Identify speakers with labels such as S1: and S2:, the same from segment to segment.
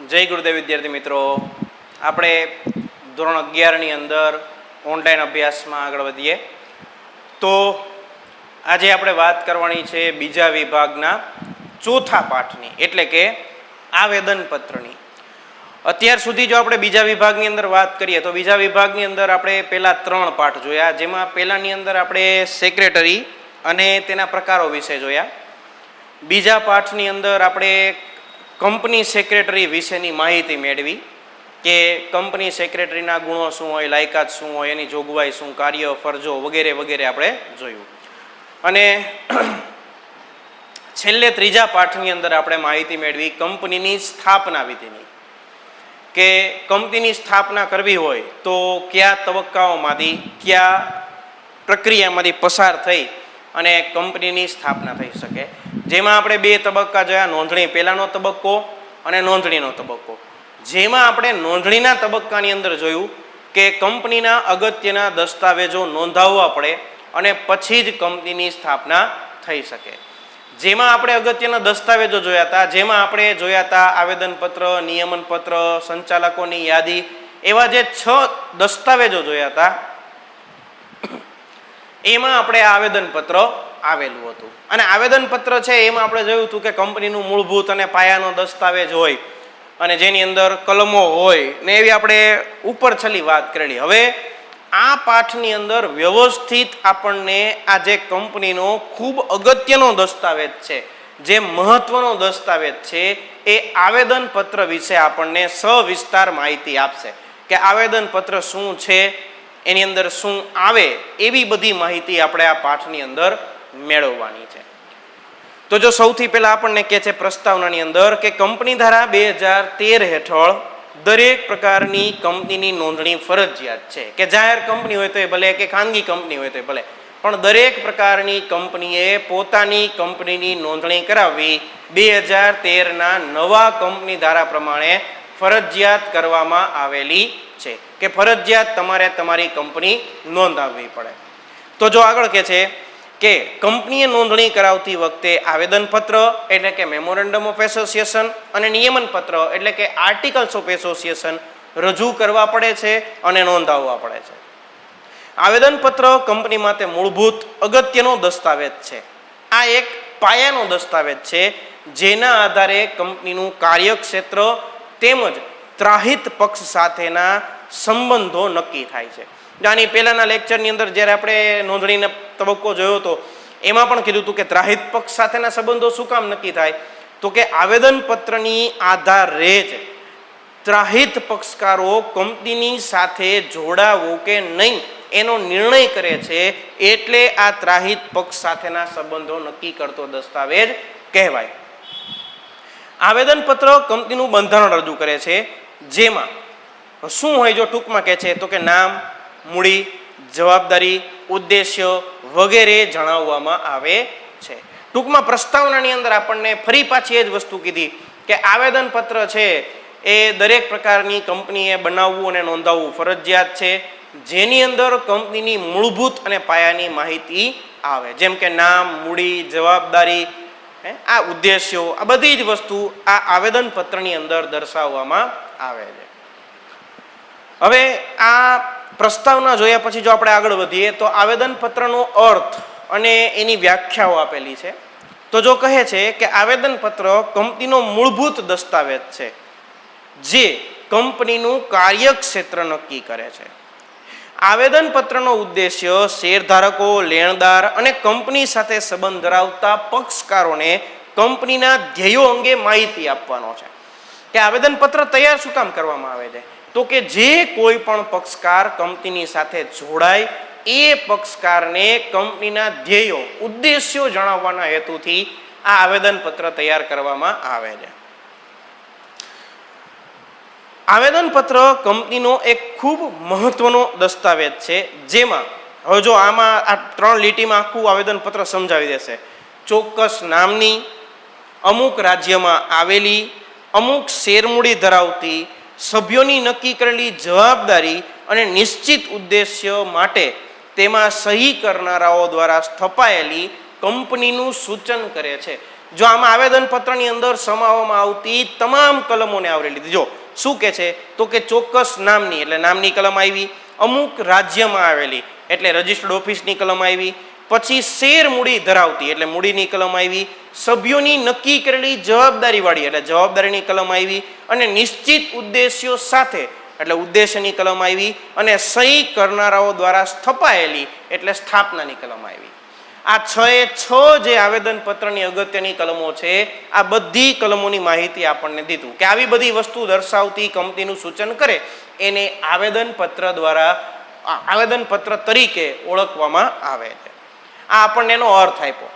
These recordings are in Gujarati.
S1: જય ગુરુદેવ વિદ્યાર્થી મિત્રો, આપણે ધોરણ 11ની અંદર ઓનલાઈન અભ્યાસમાં આગળ વધીએ. તો આજે આપણે વાત કરવાની છે બીજા વિભાગના ચોથા પાઠની, એટલે કે આવેદનપત્રની. અત્યાર સુધી જો આપણે બીજા વિભાગની અંદર વાત કરીએ તો બીજા વિભાગની અંદર આપણે પહેલા 3 પાઠ જોયા, જેમાં પહેલાની અંદર આપણે સેક્રેટરી અને તેના પ્રકારો વિશે જોયા. બીજા પાઠની અંદર આપણે કંપની સેક્રેટરી વિશેની માહિતી મેળવી કે કંપની સેક્રેટરીના ગુણો શું હોય, લાયકાત શું હોય, એની જોગવાઈ શું, કાર્ય, ફરજો વગેરે વગેરે આપણે જોયું. અને છેલ્લે ત્રીજા પાઠની અંદર આપણે માહિતી મેળવી કંપનીની સ્થાપના વિધિની, કે કંપનીની સ્થાપના કરવી હોય તો કયા તબક્કાઓમાંથી, કયા પ્રક્રિયામાંથી પસાર થઈ અને કંપનીની સ્થાપના થઈ શકે. જેમાં આપણે 2 તબક્કા જોયા, નોંધણી પહેલાનો તબક્કો અને નોંધણીનો તબક્કો. જેમાં આપણે નોંધણીના તબક્કાની અંદર જોયું કે કંપનીના અગત્યના દસ્તાવેજો નોંધાવવા પડે અને પછી જ કંપનીની સ્થાપના થઈ શકે. જેમાં આપણે અગત્યના દસ્તાવેજો જોયા હતા, જેમાં આપણે જોયા હતા આવેદનપત્ર, નિયમનપત્ર, સંચાલકોની યાદી, એવા જે 6 દસ્તાવેજો જોયા હતા, એમાં આપણે આવેદનપત્ર આવેલું હતું. અને આવેદનપત્ર છે એમાં આપણે જોયું હતું કે કંપનીનું મૂળભૂત અને પાયાનો દસ્તાવેજ હોય અને જેની અંદર કલમો હોય ને એવી આપણે ઉપર છેલ્લી વાત કરેલી. હવે આ પાઠની અંદર વ્યવસ્થિત આપણને આ જે કંપનીનો ખૂબ અગત્યનો દસ્તાવેજ છે, જે મહત્વનો દસ્તાવેજ છે, એ આવેદનપત્ર વિશે આપણને સવિસ્તાર માહિતી આપશે કે આવેદનપત્ર શું છે, એની અંદર શું આવે, એવી બધી માહિતી આપણે આ પાઠની અંદર મેળવવાની છે. તો જો સૌથી પહેલા આપણને કહે છે પ્રસ્તાવનાની અંદર કે કંપની ધારા 2013 હેઠળ દરેક પ્રકારની કંપનીની નોંધણી ફરજિયાત છે. કે જાહેર કંપની હોય તો એ ભલે, કે ખાનગી કંપની હોય તો ભલે, પણ દરેક પ્રકારની કંપનીએ પોતાની કંપનીની નોંધણી કરાવવી 2013ના નવા કંપની ધારા પ્રમાણે ફરજિયાત કરવામાં આવેલી છે, કે ફરજિયાત તમારે તમારી કંપની નોંધાવવી પડે. તો જો આગળ કહે છે કે કંપનીએ નોંધણી કરાવતી વખતે આવેદનપત્ર એટલે કે મેમોરેન્ડમ ઓફ એસોસિએશન અને નિયમનપત્ર એટલે કે આર્ટિકલ્સ ઓફ એસોસિએશન રજૂ કરવા પડે છે અને નોંધાવવા પડે છે. આવેદનપત્ર કંપની માટે મૂળભૂત અગત્યનો દસ્તાવેજ છે. આ એક પાયાનો દસ્તાવેજ છે જેના આધારે કંપનીનું કાર્યક્ષેત્ર તેમજ ત્રાહિત પક્ષ સાથેના સંબંધો નક્કી થાય છે. આની પહેલાના લેક્ચરની અંદર જ્યારે આપણે નોંધણીનો તબક્કો જોયો હતો એમાં પણ કીધું હતું કે ત્રાહિત પક્ષ સાથેના સંબંધો શું કામ નક્કી થાય, તો કે આવેદનપત્રની આધારે જ ત્રાહિત પક્ષકારો કંપનીની સાથે જોડાવું કે નહીં એનો નિર્ણય કરે છે. એટલે આ ત્રાહિત પક્ષ સાથેના સંબંધો નક્કી કરતો દસ્તાવેજ કહેવાય. આવેદનપત્ર કંપનીનું બંધારણ રજૂ કરે છે, જેમાં શું હોય જો ટૂંકમાં કહે છે તો કે નામ, મૂડી, જવાબદારી, ઉદ્દેશ્ય વગેરે જણાવવામાં આવે છે. ટૂંકમાં પ્રસ્તાવનાની અંદર આપણને ફરી પાછી એ જ વસ્તુ કીધી કે આવેદનપત્ર છે એ દરેક પ્રકારની કંપનીએ બનાવવું અને નોંધાવવું ફરજિયાત છે, જેની અંદર કંપનીની મૂળભૂત અને પાયાની માહિતી આવે, જેમ કે નામ, મૂડી, જવાબદારી, આ ઉદ્દેશ્યો, આ બધી જ વસ્તુ આ આવેદનપત્રની અંદર દર્શાવવામાં આવે છે. હવે આ પ્રસ્તાવના જોયા પછી જો આપણે આગળ વધીએ તો આવેદનપત્રનો અર્થ અને એની વ્યાખ્યાઓ આપેલી છે. તો જો કહે છે કે આવેદનપત્ર કંપનીનો મૂળભૂત દસ્તાવેજ છે જે કંપનીનું કાર્યક્ષેત્ર નક્કી કરે છે. આવેદનપત્રનો ઉદ્દેશ્ય શેરધારકો, લેણદાર અને કંપની સાથે સંબંધ ધરાવતા પક્ષકારોને કંપનીના ધ્યેયો અંગે માહિતી આપવાનો છે. કે આવેદનપત્ર તૈયાર શું કામ કરવામાં આવે છે, તો કે જે કોઈ પણ પક્ષકાર કંપનીની સાથે જોડાય એ પક્ષકારને કંપનીના ધ્યેયો, ઉદ્દેશ્યો જણાવવાના હેતુથી આ આવેદનપત્ર તૈયાર કરવામાં આવે છે. આવેદનપત્ર કંપનીનો એક ખૂબ મહત્વનો દસ્તાવેજ છે, જેમાં હવે જો આમાં આ 3 લીટીમાં આખું આવેદનપત્ર સમજાવી દેશે. ચોક્કસ નામની, અમુક રાજ્યમાં આવેલી, અમુક શેરમૂડી ધરાવતી, સભ્યોની નક્કી કરેલી જવાબદારી અને નિશ્ચિત ઉદ્દેશ્ય માટે તેમાં સહી કરનારાઓ દ્વારા સ્થપાયેલી કંપનીનું સૂચન કરે છે. જો આમાં આવેદનપત્રની અંદર સમાવવામાં આવતી તમામ કલમોને આવરી લીધી. જો શું કે છે તો કે ચોક્કસ નામની એટલે નામની કલમ આવી, અમુક રાજ્યમાં આવેલી એટલે રજિસ્ટર્ડ ઓફિસની કલમ આવી, પછી શેર મૂડી ધરાવતી એટલે મૂડીની કલમ આવી, સભ્યોની નક્કી કરેલી જવાબદારીવાળી એટલે જવાબદારીની કલમ આવી, અને નિશ્ચિત ઉદ્દેશ્યો સાથે એટલે ઉદ્દેશ્યની કલમ આવી, અને સહી કરનારાઓ દ્વારા સ્થપાયેલી એટલે સ્થાપનાની કલમ આવી. આ 6 જે આવેદનપત્રની અગત્યની કલમો છે, આ બધી કલમોની માહિતી આપણને દીધું કે આવી બધી વસ્તુ દર્શાવતી કંપનીનું સૂચન કરે એને આવેદનપત્ર તરીકે ઓળખવામાં આવે છે. આ આપણને એનો અર્થ આપ્યો.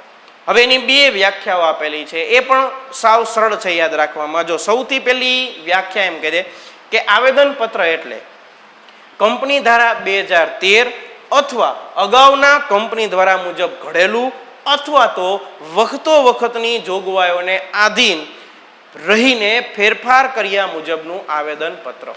S1: હવે એની 2 વ્યાખ્યાઓ આપેલી છે, એ પણ સાવ સરળ છે યાદ રાખવામાં. જો સૌથી પહેલી વ્યાખ્યા એમ કહે છે કે આવેદનપત્ર એટલે કંપની ધારા 2013 અથવા અગાઉના કંપની દ્વારા મુજબ ઘડેલું અથવા તો વખતોવખતની જોગવાઈઓને આધીન રહીને ફેરફાર કર્યા મુજબનું આવેદનપત્ર.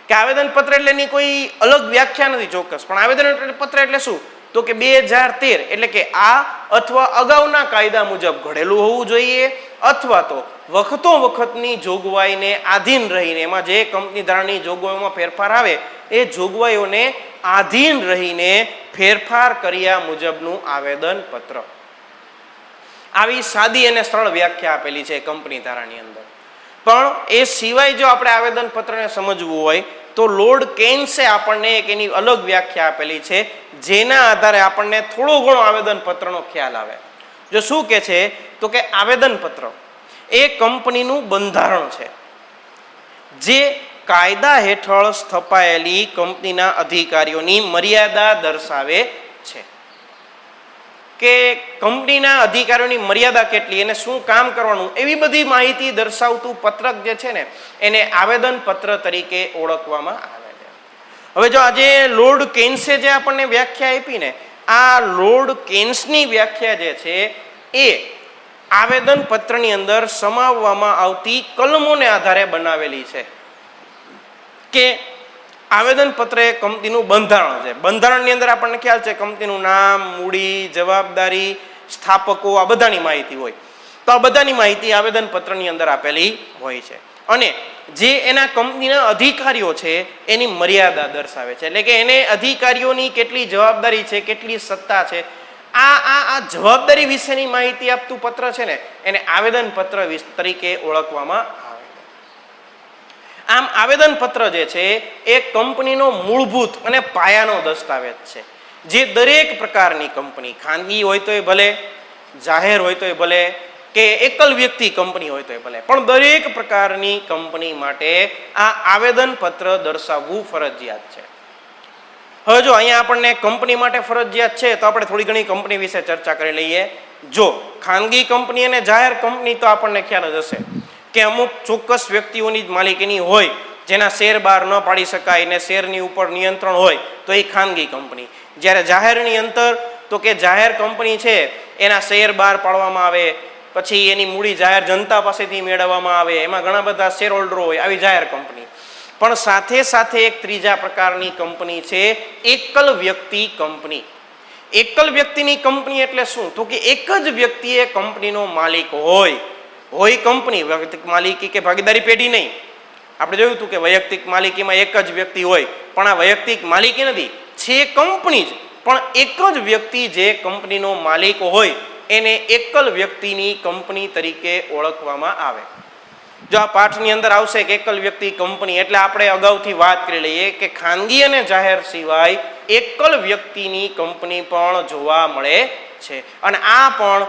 S1: કે આવેદનપત્ર એટલે એની કોઈ અલગ વ્યાખ્યા નથી ચોક્કસ, પણ આવેદનપત્ર એટલે શું તો કે 2013 એટલે કે આ અથવા અગાઉના કાયદા મુજબ ઘડેલું હોવું જોઈએ, અથવા તો વખતોવખતની જોગવાઈને આધીન રહીને, એમાં જે કંપની ધારાની જોગવાઈઓમાં ફેરફાર આવે એ જોગવાઈઓને આધીન રહીને ફેરફાર કર્યા મુજબનું આવેદનપત્ર. આવી સાદી અને સરળ વ્યાખ્યા આપેલી છે કંપની ધારાની અંદર. પણ એ સિવાય જો આપણે આવેદનપત્રને સમજવું હોય તો લોર્ડ કેન્સે આપણને એક એની અલગ વ્યાખ્યા આપેલી છે, જેના આધારે આપણને થોડો ઘણો આવેદનપત્રનો ખ્યાલ આવે. જો શું કે છે તો કે આવેદનપત્ર એ કંપનીનું બંધારણ છે જે કાયદા હેઠળ સ્થપાયેલી કંપનીના અધિકારીઓની મર્યાદા દર્શાવે છે. કે કંપનીના અધિકારીઓની મર્યાદા કેટલી, એને શું કામ કરવાનું, એવી બધી માહિતી દર્શાવતું પત્રક જે છે ને એને આવેદનપત્ર તરીકે ઓળખવામાં આવે છે. હવે જો આજે લોર્ડ કેન્સે જે આપણને વ્યાખ્યા આપી ને, આ લોર્ડ કેન્સની વ્યાખ્યા જે છે એ આવેદનપત્રની અંદર સમાવવામાં આવતી કલમોને આધારે બનાવેલી છે. કે આવેદનપત્ર એ કંપનીનું બંધારણ છે. બંધારણની અંદર આપણને ખ્યાલ છે કંપનીનું નામ, મૂડી, જવાબદારી, સ્થાપકો, આ બધાની માહિતી હોય. તો આ બધાની માહિતી આવેદનપત્રની અંદર આપેલી હોય છે. અને જે એના કંપનીના અધિકારીઓ છે એની મર્યાદા દર્શાવે છે. એટલે કે એને અધિકારીઓની કેટલી જવાબદારી છે, કેટલી સત્તા છે, આ જવાબદારી વિશેની માહિતી આપતું પત્ર છે ને એને આવેદનપત્ર તરીકે ઓળખવામાં આવે. આમ આવેદનપત્ર જે છે એ કંપનીનો મૂળભૂત અને પાયાનો દસ્તાવેજ છે, જે દરેક પ્રકારની કંપની, ખાનગી હોય તોય ભલે, જાહેર હોય તોય ભલે, કે એકલ વ્યક્તિ કંપની હોય તોય ભલે, પણ દરેક પ્રકારની કંપની માટે આ આવેદનપત્ર દર્શાવવું ફરજિયાત છે. હવે જો અહીંયા આપણને કંપની માટે ફરજિયાત છે તો આપણે થોડી ઘણી કંપની વિશે ચર્ચા કરી લઈએ. જો ખાનગી કંપની અને જાહેર કંપની તો આપણને ખ્યાલ જ હશે કે અમુક ચોક્કસ વ્યક્તિઓની જ માલિકીની હોય, જેના શેર બહાર ન પાડી શકાય ને શેરની ઉપર નિયંત્રણ હોય તો એ ખાનગી કંપની. જ્યારે જાહેરની અંતર તો કે જાહેર કંપની છે એના શેર બહાર પાડવામાં આવે, પછી એની મૂડી જાહેર જનતા પાસેથી મેળવવામાં આવે, એમાં ઘણા બધા શેર હોલ્ડરો હોય, આવી જાહેર કંપની. પણ સાથે સાથે એક ત્રીજા પ્રકારની કંપની છે એકલ વ્યક્તિ કંપની. એકલ વ્યક્તિની કંપની એટલે શું તો કે એક જ વ્યક્તિએ કંપનીનો માલિક હોય કંપની, વૈયક્તિક માલિકી કે ભાગીદારી પેઢી નહીં. આપણે જોયું હતું કે વૈયક્તિક માલિકીમાં એક જ વ્યક્તિ હોય, પણ આ વૈયક્તિક માલિકી નથી, છે કંપની જ, પણ એક જ વ્યક્તિ જે કંપનીનો માલિક હોય એને એકલ વ્યક્તિની કંપની તરીકે ઓળખવામાં આવે. જો આ પાઠની અંદર આવશે કે એકલ વ્યક્તિ કંપની એટલે આપણે અગાઉથી વાત કરી લઈએ કે ખાનગી અને જાહેર સિવાય એકલ વ્યક્તિની કંપની પણ જોવા મળે છે. અને આ પણ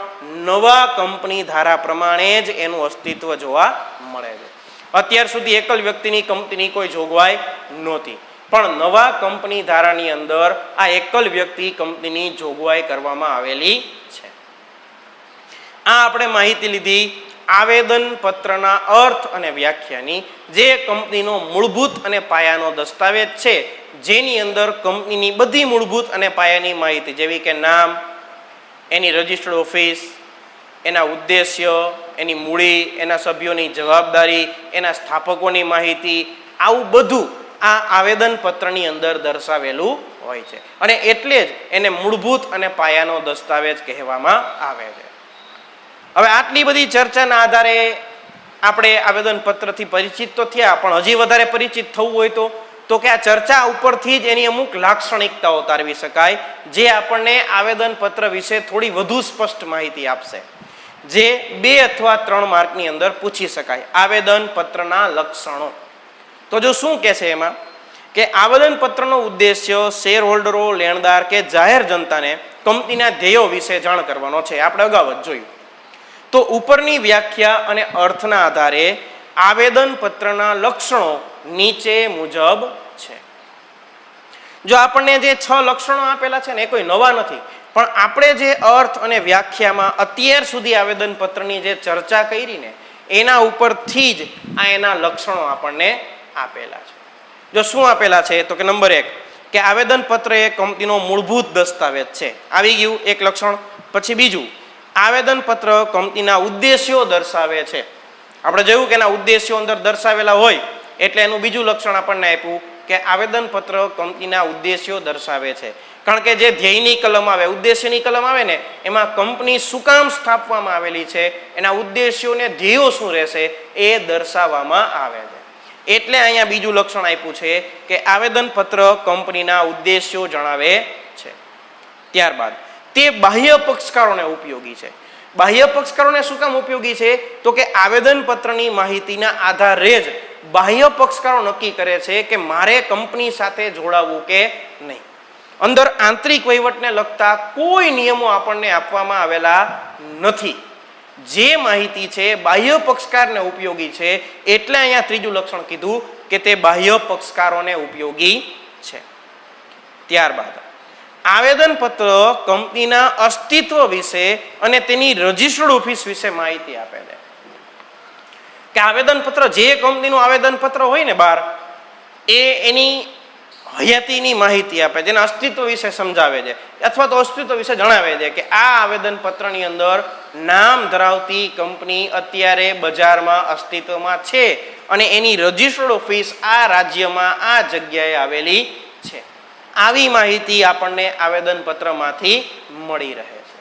S1: નવા કંપની ધારા પ્રમાણે જ એનું અસ્તિત્વ જોવા મળે છે. અત્યાર સુધી એકલ વ્યક્તિની કંપનીની કોઈ જોગવાઈ નહોતી, પણ નવા કંપની ધારાની અંદર આ એકલ વ્યક્તિ કંપનીની જોગવાઈ કરવામાં આવેલી છે. આ આપણે માહિતી લીધી આવેદનપત્રના અર્થ અને વ્યાખ્યાની, જે કંપનીનો મૂળભૂત અને પાયાનો દસ્તાવેજ છે, જેની અંદર કંપનીની બધી મૂળભૂત અને પાયાની માહિતી જેવી કે નામ, એની રજિસ્ટર્ડ ઓફિસ, એના ઉદ્દેશ્ય, એની મૂડી, એના સભ્યોની જવાબદારી, એના સ્થાપકોની માહિતી, આવું બધું આ આવેદનપત્રની અંદર દર્શાવેલું હોય છે. અને એટલે જ એને મૂળભૂત અને પાયાનો દસ્તાવેજ કહેવામાં આવે છે. હવે આટલી બધી ચર્ચાના આધારે આપણે આવેદનપત્રથી પરિચિત તો થયા, પણ હજી વધારે પરિચિત થવું હોય તો કે આ ચર્ચા ઉપરથી જ એની અમુક લાક્ષણિકતાઓ તારવી શકાય, જે આપણને આવેદનપત્ર વિશે થોડી વધુ સ્પષ્ટ માહિતી આપશે, જે 2 અથવા 3 માર્કની અંદર પૂછી શકાય. આવેદનપત્રના લક્ષણો. તો જો શું કહે છે એમાં કે આવેદનપત્રનો ઉદ્દેશ્ય શેર હોલ્ડરો, લેણદાર કે જાહેર જનતાને કંપનીના ધ્યેયો વિશે જાણ કરવાનો છે. આપણે અગાઉ જ જોયું. તો ઉપરની વ્યાખ્યા અને અર્થના આધારે આવેદનપત્રના લક્ષણો નીચે મુજબ છે. જો આપણને જે 6 લક્ષણો આપેલા છે ને એ કોઈ નવા નથી, પણ આપણે જે અર્થ અને વ્યાખ્યામાં અત્યાર સુધી આવેદનપત્રની જે ચર્ચા કરી ને એના ઉપરથી જ આ એના લક્ષણો આપણને આપેલા છે. જો શું આપેલા છે તો કે નંબર 1 કે આવેદનપત્ર એ કંપનીનો મૂળભૂત દસ્તાવેજ છે. આવી ગયું એક લક્ષણ. પછી બીજું, આવેદનપત્ર કંપનીના ઉદ્દેશ્યો દર્શાવે છે. આપણે જોયું કે એના ઉદ્દેશ્યો અંદર દર્શાવેલા હોય એટલે એનું બીજું લક્ષણ આપણને આપ્યું કે આવેદનપત્ર કંપનીના ઉદ્દેશ્યો દર્શાવે છે. કારણ કે જે ધ્યેયની કલમ આવે, ઉદ્દેશ્યની કલમ આવે ને એમાં કંપની શું કામ સ્થાપવામાં આવેલી છે, એના ઉદ્દેશ્યો ને ધ્યેયો શું રહેશે એ દર્શાવવામાં આવે છે. એટલે અહીંયા બીજું લક્ષણ આપ્યું છે કે આવેદનપત્ર કંપનીના ઉદ્દેશ્યો જણાવે છે. ત્યારબાદ તે બાહ્ય પક્ષકારોને ઉપયોગી છે. બાહ્ય પક્ષકારોને શું કામ ઉપયોગી છે તો કે આવેદનપત્રની માહિતીના આધારે જ બાહ્ય પક્ષકારો નક્કી કરે છે કે મારે કંપની સાથે જોડાવવું કે નહીં. અંદર આંતરિક વહીવટને લગતા કોઈ નિયમો આપણને આપવામાં આવેલા નથી. જે માહિતી છે બાહ્ય પક્ષકારને ઉપયોગી છે, એટલે અહીંયા ત્રીજું લક્ષણ કીધું કે તે બાહ્ય પક્ષકારોને ઉપયોગી છે. ત્યારબાદ આવેદનપત્ર કંપનીના અસ્તિત્વ વિશે અને તેની રજિસ્ટર્ડ ઓફિસ વિશે માહિતી આપે છે. કે આવેદનપત્ર, જે કંપનીનું આવેદનપત્ર હોય ને બહાર, એ એની હયાતીની માહિતી આપે છે, એના અસ્તિત્વ વિશે સમજાવે છે અથવા તો અસ્તિત્વ વિશે જણાવે છે કે આ આવેદનપત્રની અંદર નામ ધરાવતી કંપની અત્યારે બજારમાં અસ્તિત્વમાં છે અને એની રજિસ્ટર્ડ ઓફિસ આ રાજ્યમાં આ જગ્યાએ આવેલી છે. આવી માહિતી આપણને આવેદનપત્રમાંથી મળી રહે છે.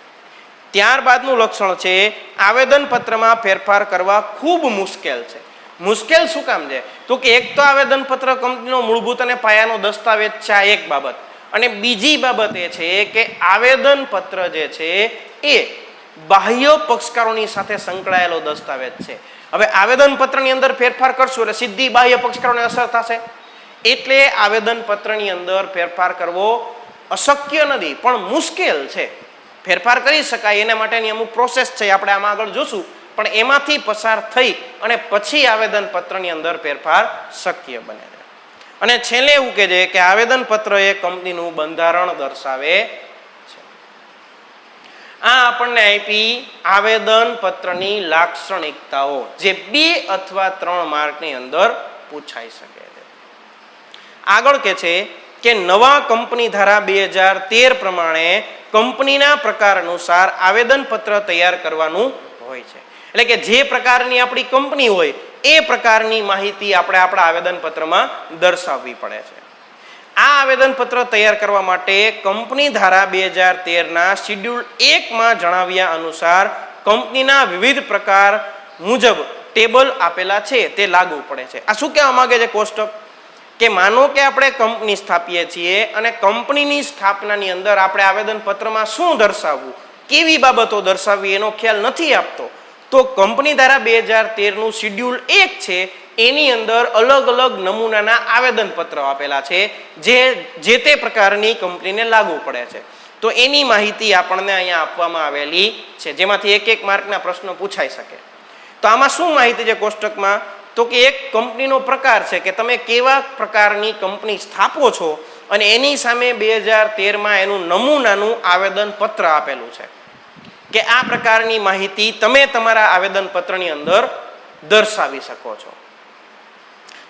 S1: ત્યારબાદનું લક્ષણ છે આવેદનપત્રમાં ફેરફાર કરવા ખૂબ મુશ્કેલ છે. મુશ્કેલ શું કામ છે તો કે એક તો આવેદનપત્ર કંપનીનો મૂળભૂત અને પાયાનો દસ્તાવેજ છે, આ એક બાબત. અને બીજી બાબત એ છે કે આવેદનપત્ર જે છે એ બાહ્ય પક્ષકારોની સાથે સંકળાયેલો દસ્તાવેજ છે. હવે આવેદનપત્રની અંદર ફેરફાર કરશું એટલે સીધી બાહ્ય પક્ષકારોને અસર થશે. એટલે આવેદનપત્રની અંદર ફેરફાર કરવો અશક્ય નથી, પણ મુશ્કેલ છે. ફેરફાર કરી શકાય, એના માટેની અમુક પ્રોસેસ છે, આપણે આમાં આગળ જોશું, પણ એમાંથી પસાર થઈ અને પછી આવેદનપત્રની અંદર ફેરફાર શક્ય બને છે. અને છેલ્લે એવું કહે છે કે આવેદનપત્ર એ કંપનીનું બંધારણ દર્શાવે છે. આ આપણને આપી આવેદનપત્રની લાક્ષણિકતાઓ, જે 2 અથવા 3 માર્કની અંદર પૂછાઈ શકે છે. આગળ કે છે કે નવા કંપની ધારા 2013 પ્રમાણે કંપનીના પ્રકાર અનુસાર આવેદનપત્ર તૈયાર કરવાનું હોય છે. એટલે કે જે પ્રકારની આપણી કંપની હોય એ પ્રકારની માહિતી આપણે આપણા આવેદનપત્રમાં દર્શાવવી પડે છે. આ આવેદનપત્ર તૈયાર કરવા માટે કંપની ધારા 2013ના શિડ્યુલ 1માં જણાવ્યા અનુસાર કંપનીના વિવિધ પ્રકાર મુજબ ટેબલ આપેલા છે તે લાગુ પડે છે. આ શું કહેવા માંગે છે કોષ્ટક? કે માનો કે આપણે કંપની સ્થાપીએ છીએ અને કંપનીની સ્થાપનાની અંદર આપણે આવેદનપત્રમાં શું દર્શાવવું, કેવી બાબતો દર્શાવવી એનો ખ્યાલ નથી આપતો, તો કંપની ધારા 2013નું શિડ્યુલ 1 છે એની અંદર અલગ અલગ નમૂનાના આવેદનપત્રો આપેલા છે જે તે પ્રકારની કંપનીને લાગુ પડે છે. તો એની માહિતી આપણને અહીંયા આપવામાં આવેલી છે, જેમાંથી 1 માર્કના પ્રશ્નો પૂછાઈ શકે. તો આમાં શું માહિતી છે કોષ્ટકમાં? તો કે એક કંપનીનો પ્રકાર છે કે તમે કેવા પ્રકારની કંપની સ્થાપો છો અને એની સામે 2013માં એનું નમૂનાનું આવેદનપત્ર આપેલું છે કે આ પ્રકારની માહિતી તમે તમારા આવેદનપત્રની અંદર દર્શાવી શકો છો.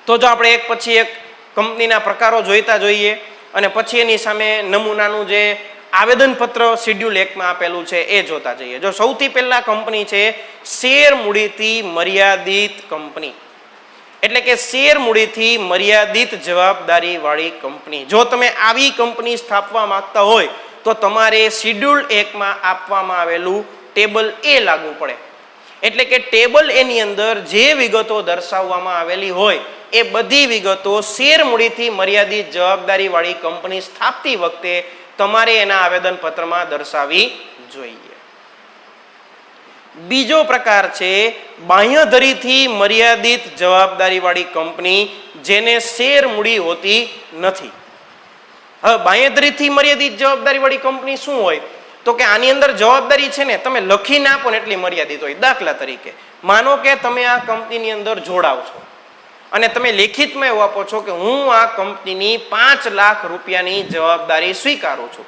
S1: તો જો આપણે એક પછી એક કંપનીના પ્રકારો જોઈતા જોઈએ અને પછી એની સામે નમૂનાનું જે આવેદનપત્ર શિડ્યુલ 1માં આપેલું છે એ જોતા જઈએ. જો સૌથી પહેલા કંપની છે શેર મૂડીથી મર્યાદિત કંપની, એટલે કે શેર મૂડીથી મર્યાદિત જવાબદારી વાળી કંપની. જો તમે આવી કંપની સ્થાપવા માંગતા હોય તો તમારે શિડ્યુલ 1માં આપવામાં આવેલું ટેબલ એ લાગુ પડે. એટલે કે ટેબલ એની અંદર જે વિગતો દર્શાવવામાં આવેલી હોય એ બધી વિગતો શેર મૂડીથી મર્યાદિત જવાબદારી વાળી કંપની સ્થાપતી વખતે તમારે એના આવેદનપત્રમાં દર્શાવવી જોઈએ. બીજો પ્રકાર છે બાંયધરીથી મર્યાદિત જવાબદારી વાળી કંપની જેને શેર મૂડી હોતી નથી. હવે બાંયધરીથી મર્યાદિત જવાબદારી વાળી કંપની શું હોય તો કે આની અંદર જવાબદારી છે ને તમે લખીને આપો ને એટલી મર્યાદિત હોય. દાખલા તરીકે માનો કે તમે આ કંપનીની અંદર જોડાવ છો અને તમે લેખિતમાં એવું આપો છો કે હું આ કંપનીની 5 લાખ રૂપિયાની જવાબદારી સ્વીકારું છું,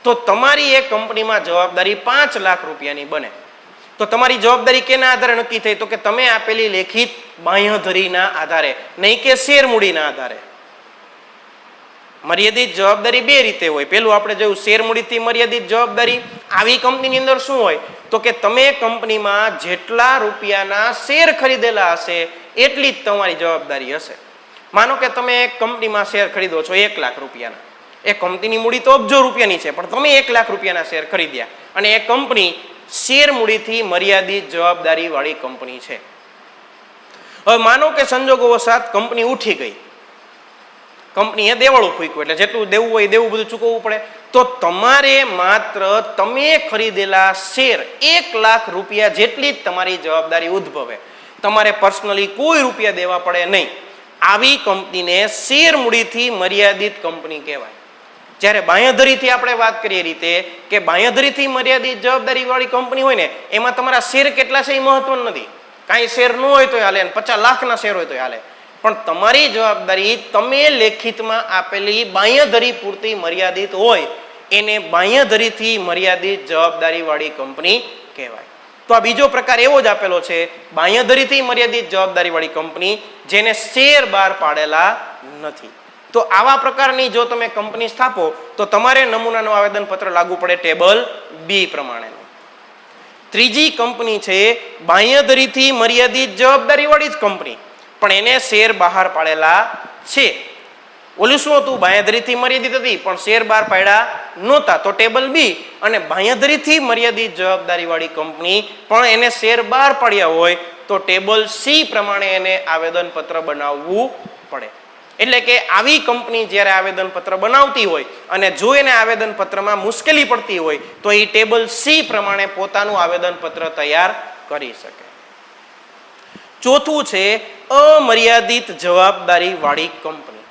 S1: તો તમારી એ કંપનીમાં જવાબદારી 5 લાખ રૂપિયાની બને. તો તમારી જવાબદારી કેના આધારે નક્કી થઈ તો કે તમે આપેલી લેખિત બાંયધરીના આધારે, નહીં કે શેર મૂડીના આધારે. મર્યાદિત જવાબદારી બે રીતે હોય. પેલું આપણે જોયું શેર મૂડીથી મર્યાદિત જવાબદારી. આવી કંપનીની અંદર શું હોય તો કે તમે કંપનીમાં જેટલા રૂપિયાના શેર ખરીદેલા હશે એટલી જ તમારી જવાબદારી હશે. માનો કે તમે એક કંપનીમાં શેર ખરીદો છો 1 લાખ રૂપિયાના. એ કંપનીની મૂડી તો અબજો રૂપિયાની છે, પણ તમે 1 લાખ રૂપિયાના શેર ખરીદ્યા અને એ કંપની શેર મૂડીથી મર્યાદિત જવાબદારી વાળી કંપની છે. હવે માનો કે સંજોગોવશાત કંપની ઉઠી ગઈ, કંપનીએ દેવાળું ફૂંક્યું, એટલે જેટલું દેવું હોય દેવું બધું ચૂકવવું પડે. તો તમારે માત્ર તમે ખરીદેલા શેર 1 લાખ રૂપિયા જેટલી જ તમારી જવાબદારી ઉદ્ભવે. તમારે પર્સનલી કોઈ રૂપિયા દેવા પડે નહીં. આવી કંપનીને શેર મૂડીથી મર્યાદિત કંપની કહેવાય. જ્યારે બાંયધરીથી આપણે વાત કરીએ રીતે કે બાંયધરીથી મર્યાદિત જવાબદારી વાળી કંપની હોય ને એમાં તમારા શેર કેટલા છે એ મહત્વનું નથી. કાંઈ શેર ન હોય તો હાલે, 50 લાખના શેર હોય તો હાલે, પણ તમારી જવાબદારી તમે લેખિતમાં આપેલી બાંયધરી પૂરતી મર્યાદિત હોય એને બાંયધરીથી મર્યાદિત જવાબદારી વાળી કંપની કહેવાય. તો આ બીજો પ્રકાર એવો જ આપેલો છે, બાંયધરીથી મર્યાદિત જવાબદારી વાળી કંપની જેને શેર બહાર પાડેલા નથી. તો આવા પ્રકારની જો તમે કંપની સ્થાપો તો તમારે નમૂનાનું આવેદનપત્ર લાગુ પડે ટેબલ બી પ્રમાણેનું. ત્રીજી કંપની છે બાંયધરીથી મર્યાદિત જવાબદારી વાળી જ કંપની, પણ એને શેર બહાર પાડેલા છે. ઓલું શું હતું, બાંયધરીથી મર્યાદિત હતી પણ શેર બહાર પાડ્યા નહોતા, તો ટેબલ બી. અને બાંયધરીથી મર્યાદિત જવાબદારી વાળી કંપની પણ એને શેર બહાર પાડ્યા હોય તો ટેબલ સી પ્રમાણે એને આવેદનપત્ર બનાવવું પડે. એટલે કે આવી કંપની જ્યારે આવેદનપત્ર બનાવતી હોય અને જો એને આવેદનપત્રમાં મુશ્કેલી પડતી હોય તો એ ટેબલ સી પ્રમાણે પોતાનું આવેદનપત્ર તૈયાર કરી શકે. ચોથું છે અમર્યાદિત જવાબદારી વાળી કંપની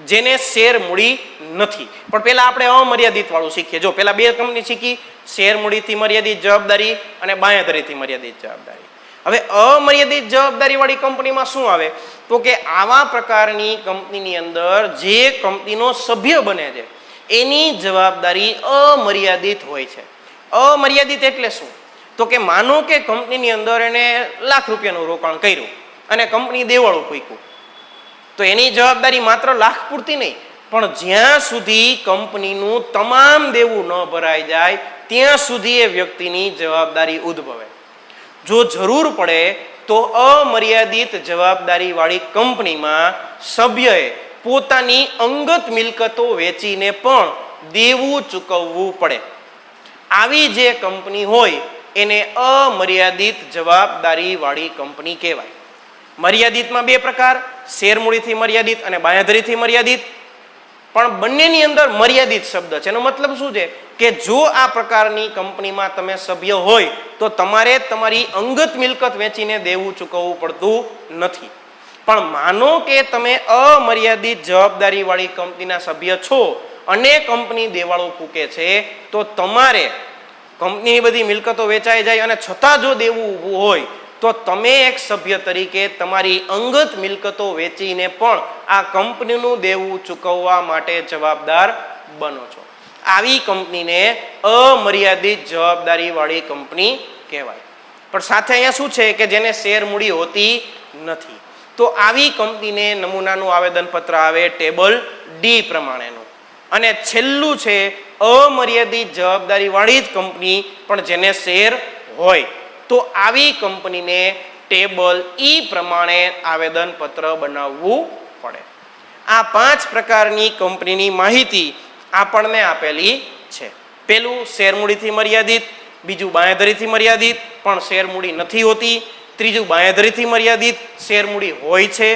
S1: જેને શેર મૂડી નથી. પણ પહેલા આપણે અમર્યાદિત વાળું શીખીએ. જો પહેલા બે કંપની શીખી, શેર મૂડીથી મર્યાદિત જવાબદારી અને બાંયધરીથી મર્યાદિત જવાબદારી. હવે અમર્યાદિત જવાબદારી વાળી કંપનીમાં શું આવે તો કે આવા પ્રકારની કંપનીની અંદર જે કંપનીનો સભ્ય બને છે એની જવાબદારી અમર્યાદિત હોય છે. અમર્યાદિત એટલે શું તો કે માનો કે કંપનીની અંદર એને લાખ રૂપિયાનું રોકાણ કર્યું અને કંપની દેવાળું ફૂંક્યું, તો એની જવાબદારી માત્ર લાખ પૂરતી નહીં, પણ જ્યાં સુધી કંપનીનું તમામ દેવું ન ભરાઈ જાય ત્યાં સુધી એ વ્યક્તિની જવાબદારી ઉદ્ભવે. જો જરૂર પડે તો અમર્યાદિત જવાબદારી વાળી કંપનીમાં સભ્યએ પોતાની અંગત મિલકતો વેચીને પણ દેવું ચૂકવવું પડે. આવી જે કંપની હોય એને અમર્યાદિત જવાબદારી વાળી કંપની કહેવાય. મર્યાદિતમાં બે પ્રકાર, શેર મૂડીથી મર્યાદિત અને બાંયધરીથી મર્યાદિત. પણ બંનેની અંદર મર્યાદિત શબ્દ છે. એનો મતલબ શું છે કે જો આ પ્રકારની કંપનીમાં તમે સભ્ય હોય તો તમારે તમારી અંગત મિલકત વેચીને દેવું ચૂકવવું પડતું નથી. પણ માનો કે તમે અમર્યાદિત જવાબદારી વાળી કંપનીના સભ્ય છો અને કંપની દેવાળું ફૂંકે છે તો તમારે કંપનીની બધી મિલકતો વેચાઈ જાય અને છતાં જો દેવું ઊભું હોય તો તમે એક સભ્ય તરીકે તમારી અંગત મિલકતો વેચીને પણ આ કંપનીનું દેવું ચૂકવવા માટે જવાબદાર બનો છો. આવી કંપનીને અમર્યાદિત જવાબદારી વાળી કંપની કહેવાય. પણ સાથે અહીંયા શું છે કે જેને શેર મૂડી હોતી નથી, તો આવી કંપનીને નમૂનાનું આવેદનપત્ર આવે ટેબલ ડી પ્રમાણેનું. અને છેલ્લું છે અમર્યાદિત જવાબદારી વાળી જ કંપની પણ જેને શેર હોય, તો આવી કંપનીને ટેબલ ઈ પ્રમાણે આવેદનપત્ર બનાવવું પડે. આ 5 પ્રકારની કંપનીની માહિતી આપણને આપેલી છે. પેલું શેર મૂડીથી મર્યાદિત, બીજું બાંહેધરીથી મર્યાદિત પણ શેર મૂડી નથી હોતી, ત્રીજું બાંહેધરીથી મર્યાદિત શેર મૂડી હોય છે,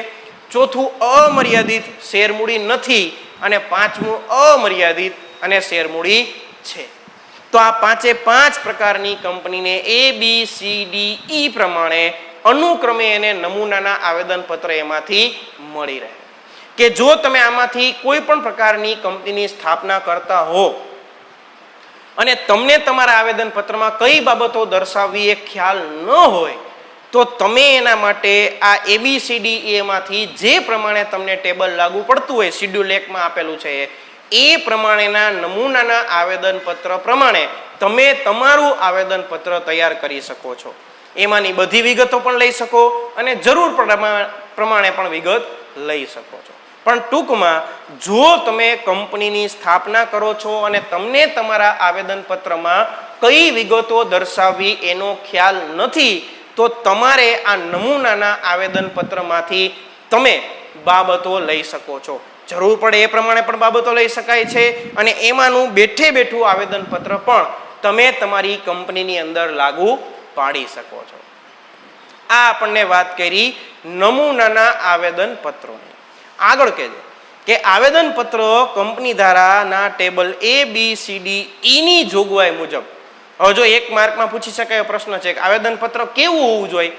S1: ચોથું અમર્યાદિત શેર મૂડી નથી અને પાંચમું અમર્યાદિત અને શેર મૂડી છે. તો આ પાંચે પાંચ પ્રકારની કંપનીને ABCDE પ્રમાણે અનુક્રમે એને નમૂનાના આવેદનપત્ર એમાંથી મળી રહે કે જો તમે આમાંથી કોઈ પણ પ્રકારની કંપનીની સ્થાપના કરતા હો અને તમને તમારા આવેદનપત્રમાં કઈ બાબતો દર્શાવવી એ ખ્યાલ ન હોય તો તમે એના માટે આ ABCDE માંથી જે પ્રમાણે તમને ટેબલ લાગુ પડતું હોય શિડ્યુલ 1 માં આપેલું છે એ પ્રમાણેના નમૂનાના આવેદનપત્ર પ્રમાણે તમે તમારું આવેદનપત્ર તૈયાર કરી શકો છો. એમાંની બધી વિગતો પણ લઈ શકો અને જરૂર પ્રમાણે પણ વિગત લઈ શકો છો. પણ ટૂંકમાં જો તમે કંપનીની સ્થાપના કરો છો અને તમને તમારા આવેદનપત્રમાં કઈ વિગતો દર્શાવવી એનો ખ્યાલ નથી તો તમારે આ નમૂનાના આવેદનપત્રમાંથી તમે બાબતો લઈ શકો છો. જરૂર પડે એ પ્રમાણે પણ બાબતો લઈ શકાય છે અને એમાંનું બેઠે બેઠું આવેદનપત્ર પણ તમે તમારી કંપનીની અંદર લાગુ પાડી શકો છો. આ આપણને વાત કરી નમૂનાના આવેદનપત્રોની. આગળ કહેજો કે આવેદનપત્ર કંપની ધારાના ટેબલ ABCDE ની જોગવાઈ મુજબ, હવે જો 1 માર્કમાં પૂછી શકાય પ્રશ્ન છે કે આવેદનપત્ર કેવું હોવું જોઈએ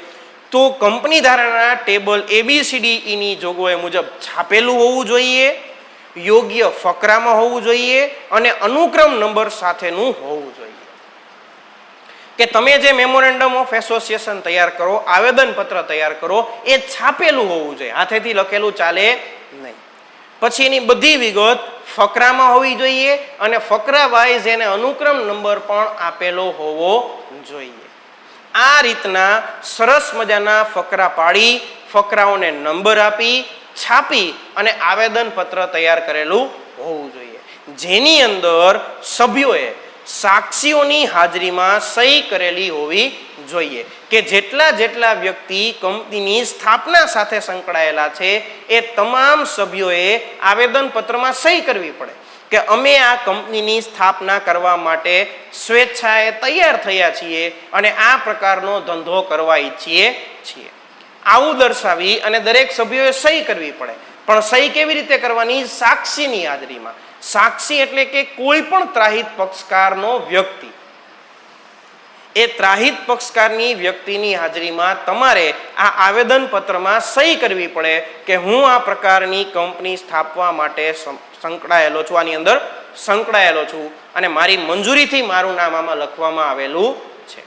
S1: તો કંપની ધારાના ટેબલ ABCDE ની જોગવાઈ મુજબ છાપેલું હોવું જોઈએ, યોગ્ય ફકરામાં હોવું જોઈએ અને અનુક્રમ નંબર સાથેનું હોવું જોઈએ. કે તમે જે મેમોરેન્ડમ ઓફ એસોસિએશન તૈયાર કરો, આવેદનપત્ર તૈયાર કરો એ છાપેલું હોવું જોઈએ, હાથેથી લખેલું ચાલે નહીં. પછી એની બધી વિગત ફકરામાં હોવી જોઈએ અને ફકરા વાઇઝ એને અનુક્રમ નંબર પણ આપેલો હોવો જોઈએ. આ રીતના સરસ મજાના ફકરા પાડી ફકરાઓને નંબર આપી છાપી અને આવેદનપત્ર તૈયાર કરેલું હોવું જોઈએ, જેની અંદર સભ્યોએ સાક્ષીઓની હાજરીમાં સહી કરેલી હોવી જોઈએ. કે જેટલા વ્યક્તિ કંપનીની સ્થાપના સાથે સંકળાયેલા છે એ તમામ સભ્યોએ આવેદનપત્રમાં સહી કરવી પડે કે અમે આ કંપનીની સ્થાપના કરવા માટે સ્વેચ્છાએ તૈયાર થયા છીએ અને આ પ્રકારનો ધંધો કરવા ઈચ્છીએ છીએ. આવું દર્શાવી અને દરેક સભ્યોએ સહી કરવી પડે. પણ સહી કેવી રીતે કરવાની? સાક્ષીની હાજરીમાં. સાક્ષી એટલે કે કોઈ પણ ત્રાહિત પક્ષકારનો વ્યક્તિ, એ ત્રાહિત પક્ષકારની વ્યક્તિની હાજરીમાં તમારે આ આવેદનપત્રમાં સહી કરવી પડે કે હું આ પ્રકારની કંપની સ્થાપવા માટે સંકળાયેલો છું, આની અંદર સંકળાયેલો છું અને મારી મંજૂરીથી મારું નામ આમાં લખવામાં આવેલું છે.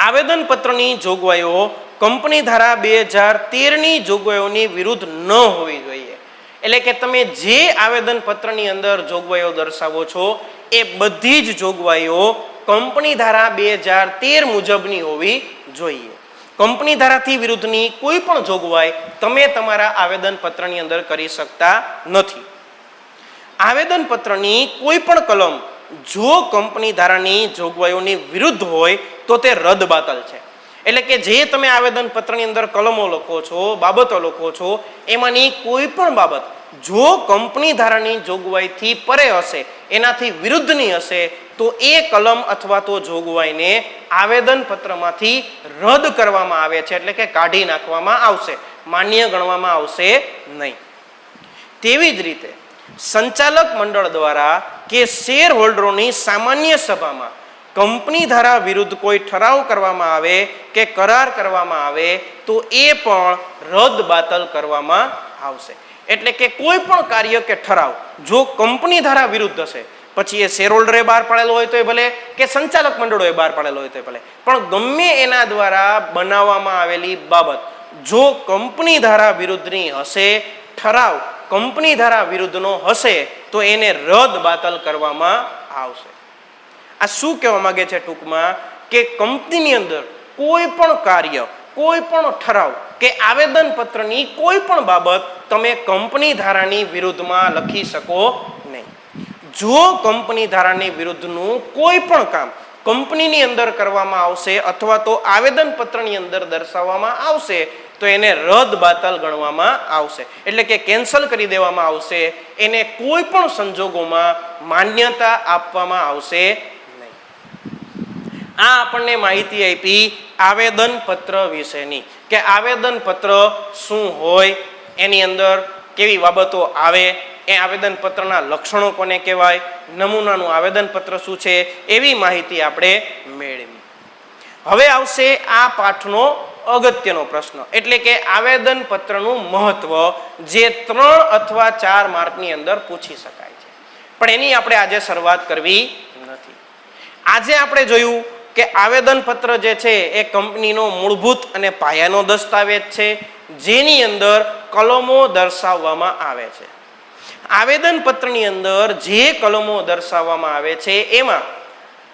S1: આવેદનપત્રની જોગવાઈઓ કંપની ધારા 2013 ની જોગવાઈઓની વિરુદ્ધ ન હોવી જોઈએ. એટલે કે તમે જે આવેદનપત્રની અંદર જોગવાઈઓ દર્શાવો છો એ બધી જ જોગવાઈઓ કંપની ધારા 2013 મુજબની હોવી જોઈએ. કંપની ધારાથી વિરુદ્ધની કોઈ પણ જોગવાઈ તમે તમારા આવેદનપત્રની અંદર કરી શકતા નથી. આવેદનપત્રની કોઈ પણ કલમ જો કંપની ધારાની જોગવાઈઓની વિરુદ્ધ હોય તો તે રદબાતલ છે. એટલે કે જે તમે આવેદનપત્રની અંદર કલમો લખો છો, બાબતો લખો છો, એમાંની કોઈ પણ બાબત જો કંપની ધારાની જોગવાઈથી પરે હશે, એનાથી વિરુદ્ધની હશે તો એ કલમ અથવા તો જોગવાઈને આવેદનપત્રમાંથી રદ કરવામાં આવે છે, એટલે કે કાઢી નાખવામાં આવશે, માન્ય ગણવામાં આવશે નહીં. તેવી જ રીતે સંચાલક મંડળ દ્વારા કે શેર હોલ્ડરોની સામાન્ય સભામાં કંપની ધારા વિરુદ્ધ કોઈ ઠરાવ કરવામાં આવે કે કરાર કરવામાં આવે તો એ પણ રદ બાતલ કરવામાં આવશે. એટલે કે કોઈ પણ કાર્ય કે ઠરાવ જો કંપની ધારા વિરુદ્ધ હશે, પછી એ શેર હોલ્ડરે બહાર પાડેલો હોય તો ભલે કે સંચાલક મંડળોએ બહાર પાડેલો હોય તો ભલે, પણ ગમે એના દ્વારા બનાવવામાં આવેલી બાબત જો કંપની ધારા વિરુદ્ધની હશે, ઠરાવ કંપની ધારા વિરુદ્ધનો હશે તો એને રદ બાતલ કરવામાં આવશે. આ શું કહેવા માંગે છે ટૂંકમાં કે કંપનીની અંદર કોઈ પણ કાર્ય, કોઈ પણ ઠરાવ કે આવેદનપત્રની કોઈ પણ બાબત તમે કંપની ધારાની વિરુદ્ધમાં લખી શકો નહીં. જો કંપની ધારાની વિરુદ્ધનું કોઈ પણ કામ કંપનીની અંદર કરવામાં આવશે અથવા તો આવેદનપત્રની અંદર દર્શાવવામાં આવશે તો એને રદ બાતલ ગણવામાં આવશે, એટલે કે કેન્સલ કરી દેવામાં આવશે. એને કોઈ પણ સંજોગોમાં માન્યતા આપવામાં આવશે નહીં. આ આપણને માહિતી આપી આવેદન પત્ર વિશેની કે આવેદન પત્ર શું હોય, એની અંદર કેવી બાબતો આવે, એ આવેદન પત્રના લક્ષણો કોને કહેવાય, નમૂનાનું આવેદન પત્ર શું છે, એવી માહિતી આપણે મેળવી. હવે આવશે આ પાઠનો અગત્યનો પ્રશ્ન, એટલે કે આવેદન પત્રનું મહત્વ, જે 3 અથવા 4 માર્કની અંદર પૂછી શકાય છે, પણ એની આપણે આજે શરૂઆત કરવી નથી. આજે આપણે જોયું કે આવેદન પત્ર જે છે એ કંપનીનો મૂળભૂત અને પાયાનો દસ્તાવેજ છે, જેની અંદર કલમો દર્શાવવામાં આવે છે. આવેદન પત્રની અંદર જે કલમો દર્શાવવામાં આવે છે એમાં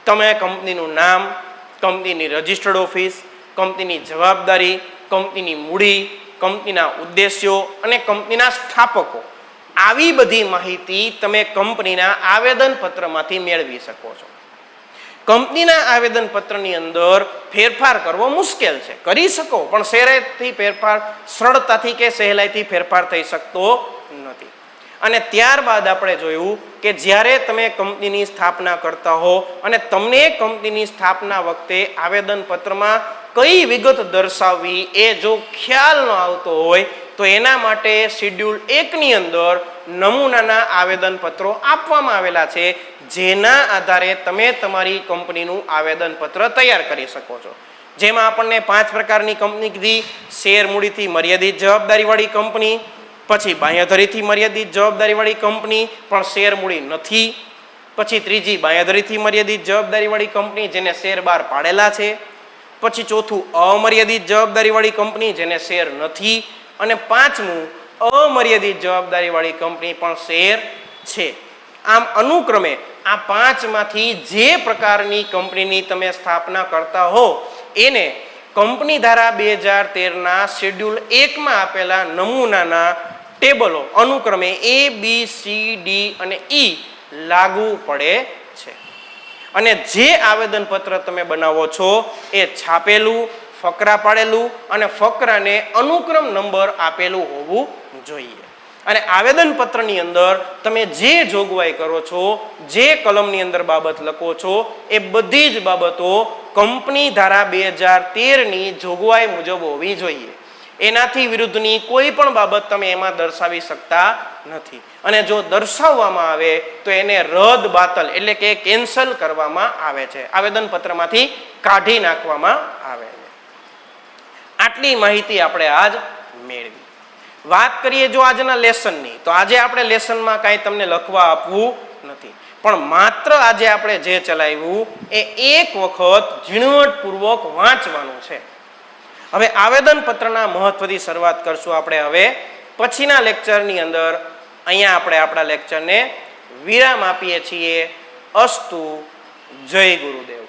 S1: તમે કંપનીનું નામ, કંપનીની રજિસ્ટર્ડ ઓફિસ, કંપનીની જવાબદારી, કંપનીની મૂડી, કંપનીના ઉદ્દેશ્યો અને કંપનીના સ્થાપકો, આવી બધી માહિતી તમે કંપનીના આવેદન પત્રમાંથી મેળવી શકો છો. કંપનીના આવેદન પત્રની અંદર ફેરફાર કરવો મુશ્કેલ છે, કરી શકો પણ સહેલાઈથી ફેરફાર, સરળતાથી કે સહેલાઈથી ફેરફાર થઈ શકતો નથી. અને ત્યારબાદ આપણે જોયું કે જ્યારે તમે કંપનીની સ્થાપના કરતા હો અને તમને કંપનીની સ્થાપના વખતે આવેદન પત્રમાં કઈ વિગત દર્શાવવી એ જો ખ્યાલ ન આવતો હોય તો એના માટે શેડ્યુલ 1 ની અંદર નમૂનાના આવેદન પત્રો આપવામાં આવેલા છે, જેના આધારે તમે તમારી કંપનીનું આવેદન પત્ર તૈયાર કરી શકો છો. જેમાં આપણને 5 પ્રકારની કંપની કીધી: શેર મૂડીથી મર્યાદિત જવાબદારીવાળી કંપની, પછી બાંયધરીથી મર્યાદિત જવાબદારીવાળી કંપની પણ શેર મૂડી નથી, પછી ત્રીજી બાંયધરીથી મર્યાદિત જવાબદારીવાળી કંપની જેને શેર બહાર પાડેલા છે, પછી ચોથું અમર્યાદિત જવાબદારીવાળી કંપની જેને શેર નથી, અને પાંચમું અમર્યાદિત જવાબદારીવાળી કંપની પણ શેર છે. આમ અનુક્રમે આ 5 માંથી જે પ્રકારની કંપનીની તમે સ્થાપના કરતા હો એને કંપની ધારા 2013ના શેડ્યુલ 1 માં આપેલા નમૂનાના ટેબલો અનુક્રમે A, B, C, D અને E લાગુ પડે છે. અને જે આવેદન પત્ર તમે બનાવો છો એ છાપેલું, ફકરા પાડેલું અને ફકરાને અનુક્રમ નંબર આપેલું હોવું જોઈએ. અને આવેદન પત્રની અંદર તમે જે જોગવાઈ કરો છો, જે કલમની અંદર બાબત લખો છો, એ બધી જ બાબતો કંપની ધારા 2013ની જોગવાઈ મુજબ હોવી જોઈએ. એનાથી વિરુદ્ધની કોઈ પણ બાબત તમે એમાં દર્શાવી શકતા નથી. અને જો દર્શાવવામાં આવે તો એને રદ બાતલ એટલે કે કેન્સલ કરવામાં આવે છે, આવેદન પત્રમાંથી કાઢી નાખવામાં આવે છે. આટલી માહિતી આપણે આજ મેળવી. વાત કરીએ જો આજના લેસનની, તો આજે આપણે લેસનમાં કાંઈ તમને લખવા આપવું નથી, પણ માત્ર આજે આપણે જે ચલાવ્યું એ એક વખત ઝીણવટપૂર્વક વાંચવાનું છે. હવે આવેદન પત્રના મહત્વથી શરૂઆત કરશું આપણે હવે પછીના લેક્ચરની અંદર. અહીંયા આપણે આપણા લેક્ચરને વિરામ આપીએ છીએ. અસ્તુ. જય ગુરુદેવ.